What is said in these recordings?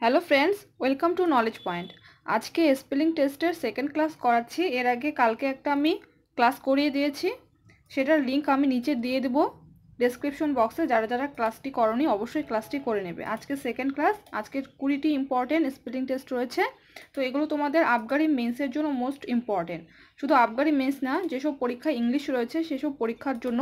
Hello friends, welcome to knowledge point. আজকে spelling টেস্টের second class করাচ্ছি। এর আগে কালকে একটা আমি ক্লাস করিয়ে দিয়েছি, সেটার লিঙ্ক আমি নিচে দিয়ে দেবো ডেসক্রিপশন বক্সে। যারা যারা ক্লাসটি করনি অবশ্যই ক্লাসটি করে নেবে। আজকে সেকেন্ড ক্লাস, আজকে 20টি ইম্পর্টেন্ট স্পেলিং টেস্ট রয়েছে। তো এগুলো তোমাদের আবগারি মেন্সের জন্য মোস্ট ইম্পর্টেন্ট। শুধু আবগারি মেন্স না, যেসব পরীক্ষায় ইংলিশ রয়েছে সেসব পরীক্ষার জন্য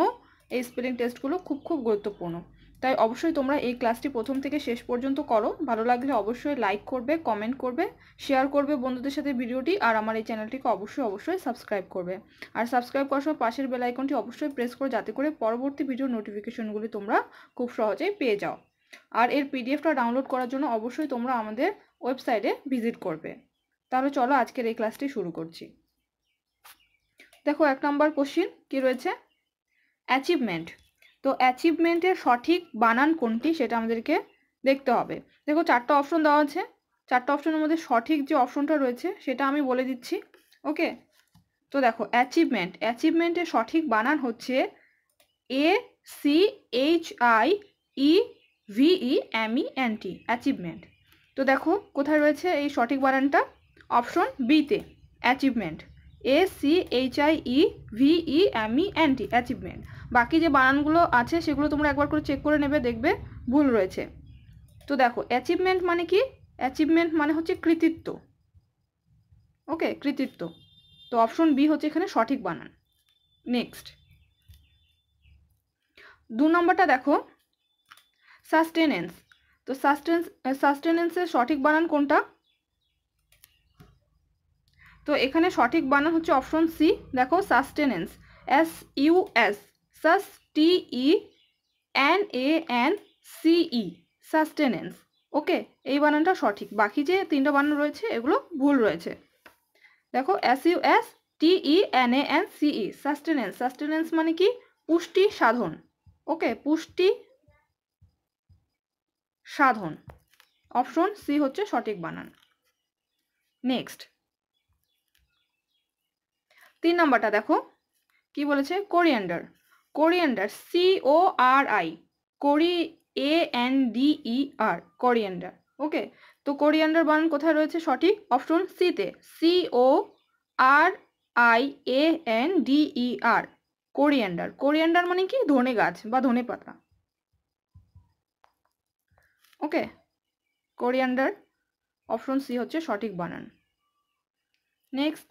এই স্পেলিং টেস্টগুলো খুব গুরুত্বপূর্ণ। তাই অবশ্যই তোমরা এই ক্লাসটি প্রথম থেকে শেষ পর্যন্ত করো। ভালো লাগলে অবশ্যই লাইক করবে, কমেন্ট করবে, শেয়ার করবে বন্ধুদের সাথে ভিডিওটি, আর আমার এই চ্যানেলটিকে অবশ্যই সাবস্ক্রাইব করবে। আর সাবস্ক্রাইব করার সময় পাশের বেল আইকনটি অবশ্যই প্রেস করো, যাতে করে পরবর্তী ভিডিওর নোটিফিকেশনগুলি তোমরা খুব সহজেই পেয়ে যাও। আর এর পিডিএফটা ডাউনলোড করার জন্য অবশ্যই তোমরা আমাদের ওয়েবসাইটে ভিজিট করবে। তাহলে চলো আজকের এই ক্লাসটি শুরু করছি। দেখো 1 নম্বর কোশ্চিন কি রয়েছে, অ্যাচিভমেন্ট। তো অ্যাচিভমেন্টের সঠিক বানান কোনটি সেটা আমাদেরকে দেখতে হবে। দেখো 4টা অপশন দেওয়া আছে, 4টা অপশনের মধ্যে সঠিক যে অপশনটা রয়েছে সেটা আমি বলে দিচ্ছি। ওকে, তো দেখো অ্যাচিভমেন্টের সঠিক বানান হচ্ছে ACHIEVEMENT, অ্যাচিভমেন্ট। তো দেখো কোথায় রয়েছে এই সঠিক বানানটা, অপশন বিতে, অ্যাচিভমেন্ট, ACHIEVEMENT, অ্যাচিভমেন্ট। বাকি যে বানানগুলো আছে সেগুলো তোমরা একবার করে চেক করে নেবে, দেখবে ভুল রয়েছে। তো দেখো অ্যাচিভমেন্ট মানে কি, অ্যাচিভমেন্ট মানে হচ্ছে কৃতিত্ব। ওকে, কৃতিত্ব। তো অপশন বি হচ্ছে এখানে সঠিক বানান। নেক্সট 2 নম্বরটা দেখো, সাস্টেনেন্স। তো সাস্টেনেন্সের সঠিক বানান কোনটা? তো এখানে সঠিক বানান হচ্ছে অপশন সি। দেখো সাস্টেনেন্স, SUS, STENANCE, সাস্টেনেন্স। ওকে, এই বানানটা সঠিক। বাকি যে 3টা বানান রয়েছে এগুলো ভুল রয়েছে। দেখো SUSTENANCE, সাস্টেনেন্স। সাস্টেনেন্স মানে কি, পুষ্টি সাধন। ওকে, পুষ্টি সাধন। অপশন সি হচ্ছে সঠিক বানান। নেক্সট 3 নম্বরটা দেখো কি বলেছে, coriander. Coriander, CORI, ANDER, coriander. Okay, তো কোরিয়ান্ডার বানান কোথায় রয়েছে সঠিক? অপশন সিতে, CORIANDER, কোরিয়ান্ডার। কোরিয়ান্ডার মানে কি, ধনে গাছ বা ধনে পাতা। ওকে, কোরিয়ান্ডার, অপশন সি হচ্ছে সঠিক বানান। নেক্সট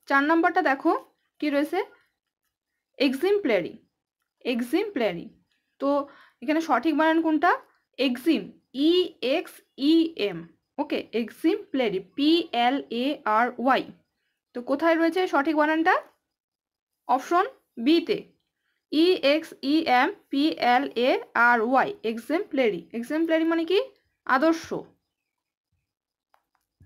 4 নম্বরটা দেখো কি রয়েছে, এক্সিমপ্লারি। এক্সিমপ্লারি, তো এখানে সঠিক বানান কোনটা? Exim, EXEM। ওকে, এক্সিমপ্লারি, PLARY। তো কোথায় রয়েছে সঠিক বানানটা? অপশন বিতে, EXEMPLARY, এক্সিমপ্লারি। এক্সিমপ্লারি মানে কি, আদর্শ।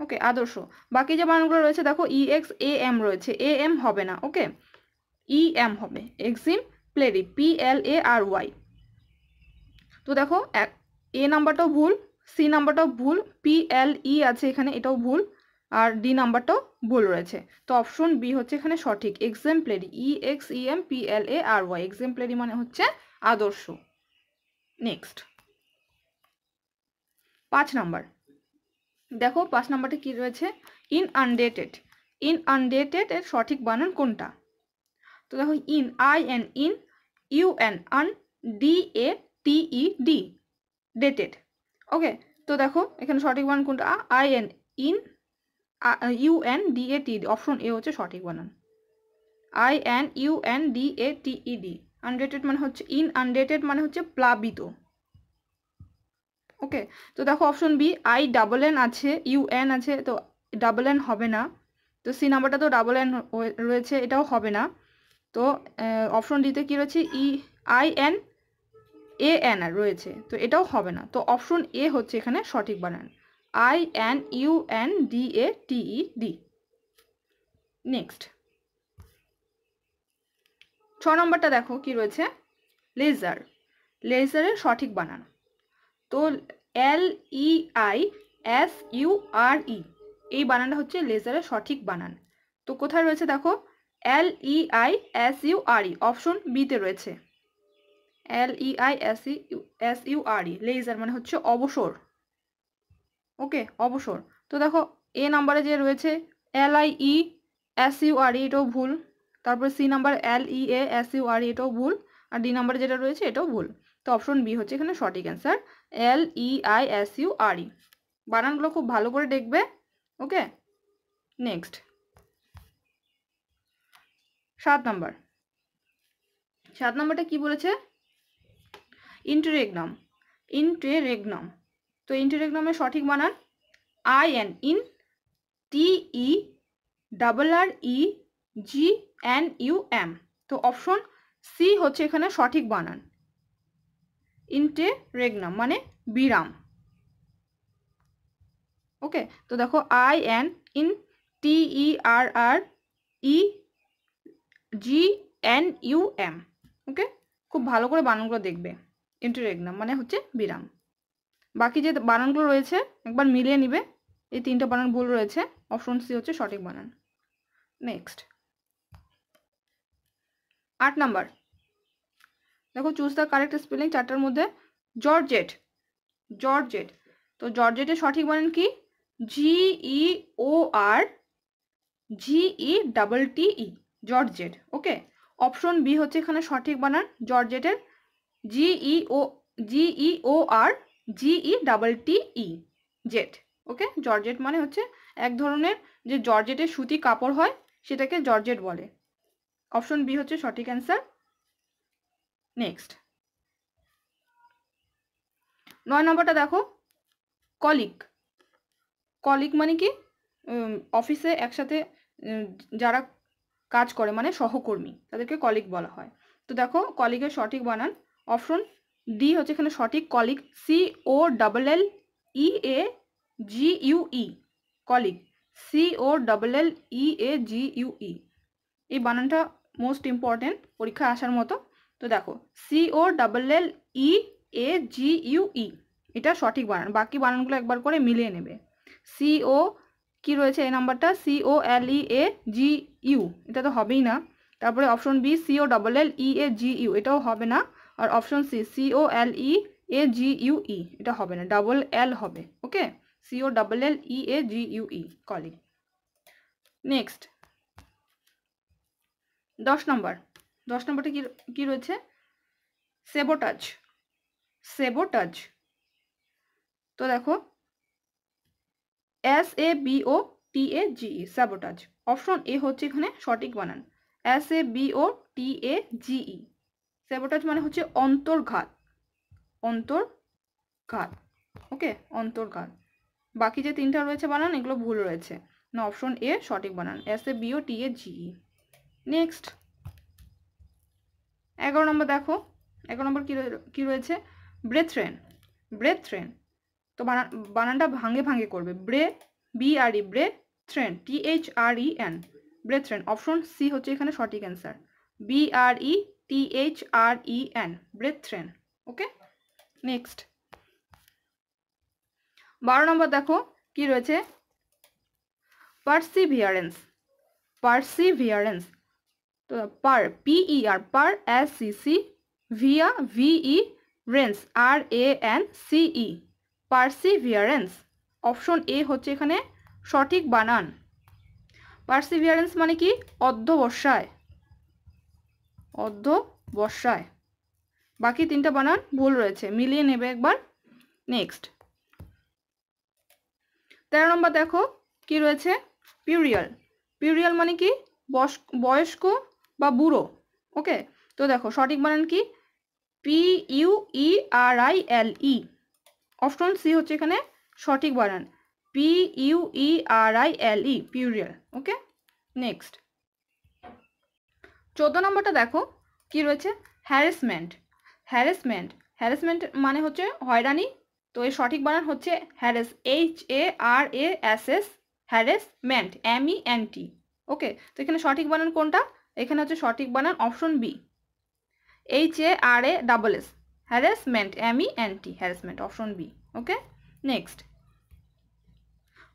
ওকে, আদর্শ। বাকি যে বানানগুলো রয়েছে দেখো EXAM রয়েছে, AM হবে না। ওকে, EM হবে, এক্সিমপ্লারি, PLARY। তো দেখো এ নাম্বারটাও ভুল, সি নাম্বারটাও ভুল, PLE আছে এখানে, এটাও ভুল, আর ডি নাম্বারটাও ভুল রয়েছে। তো অপশন বি হচ্ছে এখানে সঠিক, এক্সেম্পলারি, EXEMPLARY, এক্সেম্পলারি মানে হচ্ছে আদর্শ। নেক্সট 5 নম্বর দেখো, 5 নম্বরটা কি রয়েছে, ইনআনডেটেড। ইনআনডেটেড এর সঠিক বানান কোনটা? তো দেখো in, IN, in, UN, un, DATED, dated. Okay, তো দেখো এখানে সঠিক বানান কোনটা? IN, in, UNDATED, option A হচ্ছে সঠিক বানান, INUNDATED। আনডেটেড মানে হচ্ছে, ইনআনডেটেড মানে হচ্ছে প্লাবিত। ওকে, তো দেখো অপশন বি, INN আছে, UN আছে, তো NN হবে না। তো সি নাম্বারটা তো NN রয়েছে, এটাও হবে না। তো অপশন ডিতে কি রয়েছে, INAN রয়েছে, তো এটাও হবে না। তো অপশন এ হচ্ছে এখানে সঠিক বানান, INUNDATED। নেক্সট 6 নম্বরটা দেখো কি রয়েছে, লেজার। লেজারের সঠিক বানান, তো LEISURE, এই বানানটা হচ্ছে লেজারের সঠিক বানান। তো কোথায় রয়েছে দেখো, LEISURE, অপশন বিতে রয়েছে, LEISURE, SURE, লেজার মানে হচ্ছে অবসর। ওকে, অবসর। তো দেখো এ নাম্বারে যে রয়েছে LIESURE, এটাও ভুল। তারপরে সি নাম্বার LEASURE, এটাও ভুল। আর ডি নাম্বারে যেটা রয়েছে এটাও ভুল। তো অপশন বি হচ্ছে এখানে সঠিক অ্যান্সার, LEISURE। বানানগুলো খুব ভালো করে দেখবে। ওকে, নেক্সট 7 নাম্বার। 7 নাম্বারটা কি বলেছে? ইন্টারেগনাম। ইন্টারেগনাম। তো ইন্টারেগনামের সঠিক বানান IN, ইন, TERREGNUM। তো অপশন সি হচ্ছে এখানে সঠিক বানান, ইন্টারেগনাম মানে বিরাম। ওকে, তো দেখো IN, ইন, TERREGNUM। ওকে, খুব ভালো করে বানানগুলো দেখবে। ইন্টারেগনাম মানে হচ্ছে বিরাম। বাকি যে বানানগুলো রয়েছে একবার মিলিয়ে নিবে। এই 3টা বানান ভুল রয়েছে, অপশন সি হচ্ছে সঠিক বানান। Next 8 number. দেখো চুজ দ্য কারেক্ট স্পেলিং 4টার মধ্যে। Georgette, georgette. তো জর্জেটের সঠিক বানান কি? GEORGETTE, georgette. Okay, option B হচ্ছে এখানে সঠিক বানান জর্জেটের, GEORGETTE, জেট। ওকে, জর্জেট মানে হচ্ছে এক ধরনের যে জর্জেটের সুতি কাপড় হয় সেটাকে জর্জেট বলে। অপশন বি হচ্ছে সঠিক অ্যান্সার। নেক্সট 9 নম্বরটা দেখো, কলিগ। কলিগ মানে কি? অফিসে একসাথে যারা কাজ করে মানে সহকর্মী, তাদেরকে কলিগ বলা হয়। তো দেখো কলিগের সঠিক বানান অপশন ডি হচ্ছে এখানে সঠিক, কলিগ, COLLEAGUE, কলিগ, COLLEAGUE। এই বানানটা মোস্ট ইম্পর্টেন্ট, পরীক্ষায় আসার মতো। তো দেখো COLLEAGUE, এটা সঠিক বানান। বাকি বানানগুলো একবার করে মিলিয়ে নেবে। CO কি রয়েছে এই নাম্বারটা, COLLEAGU, এটা তো হবেই না। তারপরে অপশন বি COLLEAGU, এটাও হবে না। আর অপশন সি COLLEAGUE, এটা হবে না, ডাবল এল হবে। ওকে, COLLEAGUE, কলিগ। নেক্সট 10 নম্বর। 10 নম্বরটা কি রয়েছে? সেবোটাজ, সেবোটাজ। তো দেখো SABOTAGE, স্যাবোটাজ। অপশন এ হচ্ছে এখানে সঠিক বানান, SABOTAGE। স্যাবোটাজ মানে হচ্ছে অন্তর্ঘাত, অন্তর্ঘাত। ওকে, অন্তর্ঘাত। বাকি যে 3টা রয়েছে বানান এগুলো ভুল রয়েছে, না অপশন এ সঠিক বানান, SABOTAGE। নেক্সট 11 নম্বর দেখো। 11 নম্বর কি রয়েছে? ব্রেথরেন, ব্রেথরেন। তো বানানটা ভাঙে ভাঙে করবে, BRE, brethren, THREN, brethren. Option C হচ্ছে এখানে সঠিক answer, BRETHREN, brethren. Okay, next 12 number দেখো কি রয়েছে? Perseverance, perseverance. তো পার, PER, পার, SCC, ভিয়া, VE, রেন্স, RANCE, পারসিভিয়ারেন্স। অপশন এ হচ্ছে এখানে সঠিক বানান। পারসিভিয়ারেন্স মানে কি? অধ্যবসায়, অধ্যবসায়। বাকি 3টা বানান ভুল রয়েছে, মিলিয়ে নেবে একবার। নেক্সট 13 নম্বর দেখো কি রয়েছে? পিউরিয়াল, পিউরিয়াল মানে কি? বয়স্ক বা বুড়ো। ওকে, তো দেখো সঠিক বানান কি? PUERILE, অপশন সি হচ্ছে এখানে সঠিক বানান, PUERILE, পিউরিয়াল। ওকে, নেক্সট 14 নম্বরটা দেখো কি রয়েছে? Harassment, harassment. হ্যারাসমেন্ট মানে হচ্ছে হয়রানি। তো এর সঠিক বানান হচ্ছে harass, HARASS, harassment, MENT। Okay, তো এখানে সঠিক বানান কোনটা? এখানে হচ্ছে সঠিক বানান option B, HARASS, harassment, MENT, harassment, option B. Okay, next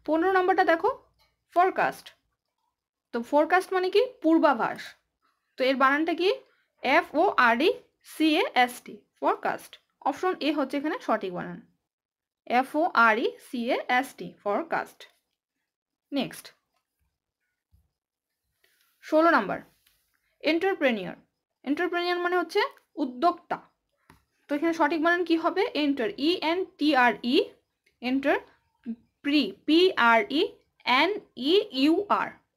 15 নম্বরটা দেখো, ফরকাস্ট। তো ফরকাস্ট মানে কি? পূর্বাভাস। তো এর বানানটা কি? FORECAST, forecast. অপশন এ হচ্ছে এখানে সঠিক বানান, FORECAST, forecast. Next 16 number, entrepreneur. Entrepreneur মানে হচ্ছে উদ্যোক্তা। তো এখানে সঠিক বানান কি হবে? Enter, ENTRE, enter, PRENEUR,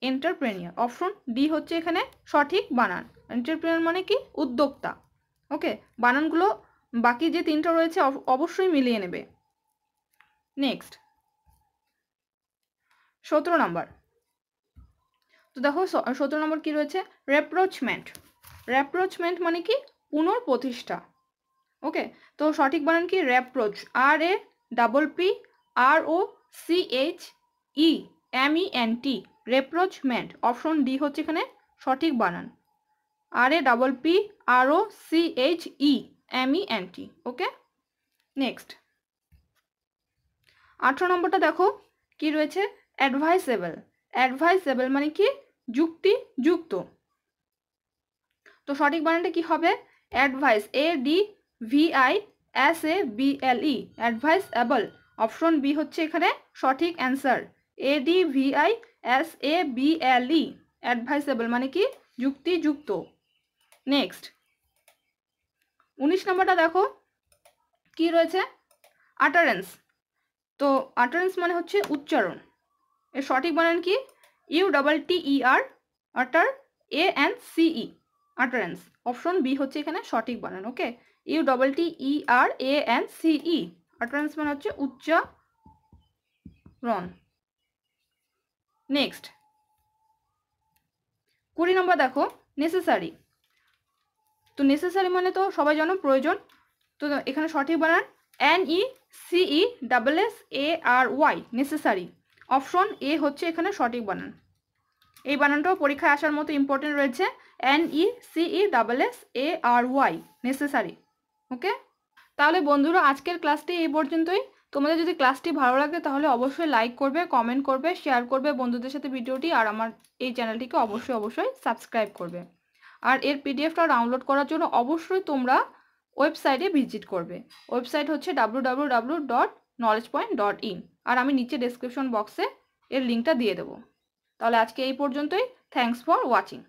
entrepreneur. Option D হচ্ছে এখানে সঠিক বানান। এন্টারপ্রেনিয়র মানে কি? উদ্যোক্তা। ওকে, বানানগুলো বাকি যে তিনটা রয়েছে অবশ্যই মিলিয়ে নেবে। Next 17 number. তো দেখো 17 নম্বর কি রয়েছে? রেপ্রোচমেন্ট। রেপ্রোচমেন্ট মানে কি? পুনঃপ্রতিষ্ঠা। ওকে, তো সঠিক বানান কি? রেপ্রোচ, RAPPROCHEMENT, রেপ্রোচমেন্ট। অপশন ডি হচ্ছে এখানে সঠিক বানান, RAPPROCHEMENT। ওকে, নেক্সট 18 নম্বরটা দেখো কি রয়েছে? অ্যাডভাইসেবল। অ্যাডভাইসেবল মানে কি? যুক্তিযুক্ত। তো সঠিক বানানটা কি হবে? Advice, ADVISABLE, advisable. Option B হচ্ছে এখানে সঠিক অ্যান্সার, ADVISABLE, অ্যাডভাইসেবল মানে কি? যুক্তিযুক্ত। নেক্সট 19 নম্বরটা দেখো কি রয়েছে? আটারেন্স। তো আটারেন্স মানে হচ্ছে উচ্চারণ। এর সঠিক বানান কি? UTTER, আটার, ANCE, আটারেন্স। অপশন বি হচ্ছে এখানে সঠিক বানান। ওকে, UTTER ANCE, আটারেন্স মানে হচ্ছে উচ্চারণ। নেক্সট 20 নম্বর দেখো, নেসেসারি। তো নেসেসারি মানে তো সবাই জানো প্রয়োজন। তো এখানে সঠিক বানান NECESSARY, নেসেসারি। অপশন এ হচ্ছে এখানে সঠিক বানান। এই বানানটাও পরীক্ষায় আসার মতো ইম্পর্টেন্ট রয়েছে, NECESSARY, নেসেসারি। ওকে, তাহলে বন্ধুরা আজকের ক্লাসটি এই পর্যন্তই। তোমাদের যদি ক্লাসটি ভালো লাগে তাহলে অবশ্যই লাইক করবে, কমেন্ট করবে, শেয়ার করবে বন্ধুদের সাথে ভিডিওটি, আর আমার এই চ্যানেলটিকে অবশ্যই সাবস্ক্রাইব করবে। আর এর পিডিএফটা ডাউনলোড করার জন্য অবশ্যই তোমরা ওয়েবসাইটে ভিজিট করবে। ওয়েবসাইট হচ্ছে www.knowledgepoint.in, আর আমি নিচে ডেসক্রিপশন বক্সে এর লিঙ্কটা দিয়ে দেবো। তাহলে আজকে এই পর্যন্তই। Thanks for watching.